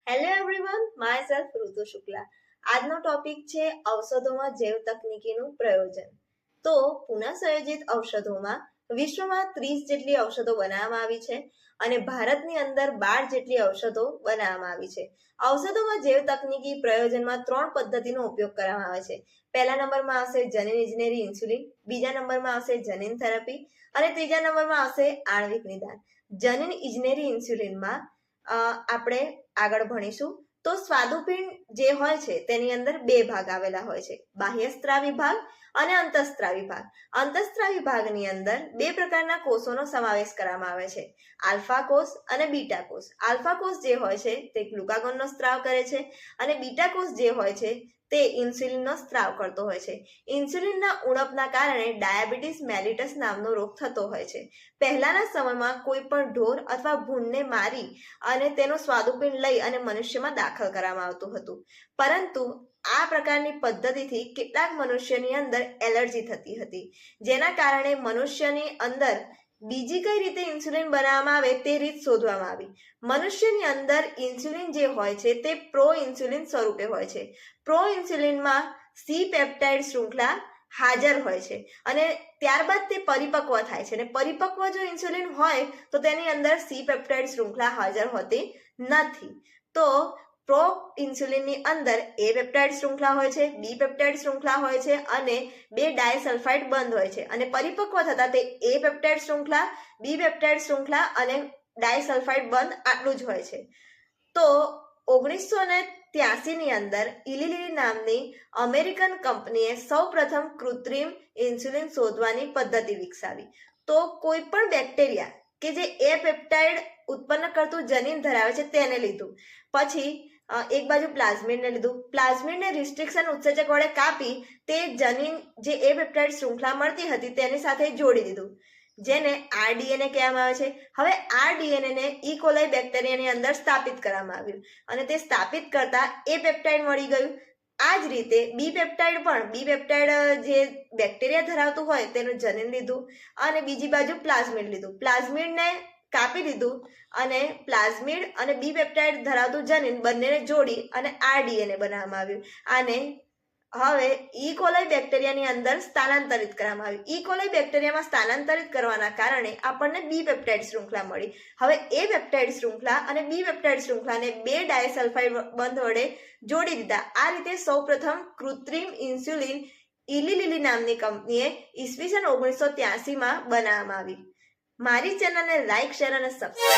Hello everyone, my self ઋતુ શુક્લા. આજનો topic છે ઔષધોમાં જૈવ તકનીકીનું પ્રયોજન. તો પુનઃસંયોજિત ઔષધોમાં વિશ્વમાં 30 જેટલી ઔષધો બનાવવામાં આવી છે અને ભારતની અંદર 12 જેટલી ઔષધો બનાવવામાં આવી છે. ઔષધોમાં જૈવ તકનીકી પ્રયોજનમાં 3 પદ્ધતિનો ઉપયોગ કરવામાં આવે છે. પહેલા નંબરમાં આવશે જનીન ઇજનેરી ઇન્સ્યુલિન, બીજા નંબરમાં આવશે જનીન થેરાપી અને ત્રીજા નંબરમાં આવશે આણ્વિક નિદાન. જનીન ઇજનેરી ઇન્સ્યુલિનમાં આપણે આગળ ભણીશું. તો સ્વાદુપિંડ જે હોય છે તેની અંદર 2 ભાગ આવેલા હોય છે, બાહ્યસ્ત્રાવી ભાગ અને અંતઃસ્ત્રાવી ભાગ. અંતઃસ્ત્રાવી ભાગની અંદર 2 પ્રકારના કોષોનો સમાવેશ કરવામાં આવે છે, આલ્ફા કોષ અને બીટા કોષ. આલ્ફા કોષ જે હોય છે તે ગ્લુકાગોનનો સ્ત્રાવ કરે છે અને બીટા કોષ જે હોય છે તે ઇન્સ્યુલિનનો સ્ત્રાવ કરતો હોય છે. ઇન્સ્યુલિનના ઉણપના કારણે ડાયાબિટીસ મેલિટસ નામનો રોગ થતો હોય છે. પહેલાના સમયમાં કોઈ પણ ઢોર અથવા ભૂંડને મારી અને તેનો સ્વાદુપિંડ લઈ અને મનુષ્યમાં દાખલ કરવામાં આવતું હતું, પરંતુ આ પ્રકારની પદ્ધતિથી કેટલાક મનુષ્યની અંદર એલર્જી થતી હતી, જેના કારણે મનુષ્યની અંદર બીજી કઈ રીતે ઇન્સ્યુલિન બનાવવામાં આવે તે રીત શોધવામાં આવી. મનુષ્યની અંદર ઇન્સ્યુલિન જે હોય છે તે પ્રો ઇન્સ્યુલિન સ્વરૂપે હોય છે. પ્રો ઇન્સ્યુલિનમાં સી પેપ્ટાઇડ શૃંખલા હાજર હોય છે અને ત્યારબાદ તે પરિપક્વ થાય છે, અને પરિપક્વ જો ઇન્સ્યુલિન હોય તો તેની અંદર સી પેપ્ટાઇડ શૃંખલા હાજર હોતી નથી. તો પ્રો ઇન્સ્યુલિનની અંદર એ પેપ્ટાઇડ શૃંખલા હોય છે, બી પેપ્ટાઇડ શૃંખલા હોય છે અને 2 ડાયસલ્ફાઇડ બંધ હોય છે, અને પરિપક્વ થતા તે એ પેપ્ટાઇડ શૃંખલા, બી પેપ્ટાઇડ શૃંખલા અને ડાયસલ્ફાઇડ બંધ આટલું જ હોય છે. તો 1983ની અંદર ઇલી લિલી નામની અમેરિકન કંપનીએ સૌપ્રથમ કૃત્રિમ ઇન્સ્યુલિન શોધવાની પદ્ધતિ વિકસાવી. તો કોઈ પણ બેક્ટેરિયા કે જે એ પેપ્ટાઇડ ઉત્પન્ન કરતું જનીન ધરાવે છે તેને લીધું, પછી એક બાજુ પ્લાઝમિડને લીધું, પ્લાઝમિડને રિસ્ટ્રિક્શન ઉત્સેચક વડે કાપી તે જનીન જે એ પેપ્ટાઇડ શૃંખલા મળતી હતી તેની સાથે જોડી દીધું, જેને આરડીએનએ કહેવામાં આવે છે. હવે આ ડીએનએને ઈ કોલાઈ બેક્ટેરિયાની અંદર સ્થાપિત કરવામાં આવ્યું અને તે સ્થાપિત કરતા એ પેપ્ટાઇડ મળી ગયું. આ જ રીતે બી પેપ્ટાઇડ જે બેક્ટેરિયા ધરાવતું હોય તેનું જનીન લીધું અને બીજી બાજુ પ્લાઝમિડ લીધું, પ્લાઝમિડને કાપી દીધું અને પ્લાઝમિડ અને બી પેપ્ટાઇડ ધરાવતું જનીન બંનેને જોડી અને આરડીએનએ બનાવવામાં આવ્યું. આને હવે ઈ કોલાઈ બેક્ટેરિયાની અંદર સ્થાનાંતરિત કરવામાં આવ્યું. ઈ કોલાઈ બેક્ટેરિયામાં સ્થાનાંતરિત કરવાના કારણે આપણને બી પેપ્ટાઇડ શૃંખલા મળી. હવે એ પેપ્ટાઇડ શૃંખલા અને બી પેપ્ટાઇડ શૃંખલાને 2 ડાયસલ્ફાઇડ બંધ વડે જોડી દીધા. આ રીતે સૌપ્રથમ કૃત્રિમ ઇન્સ્યુલિન ઇલી લિલી નામની કંપનીએ ઈસવીસન 1983માં બનાવવામાં આવી. મારી ચેનલને લાઈક, શેર અને સબસ્ક્રાઇબ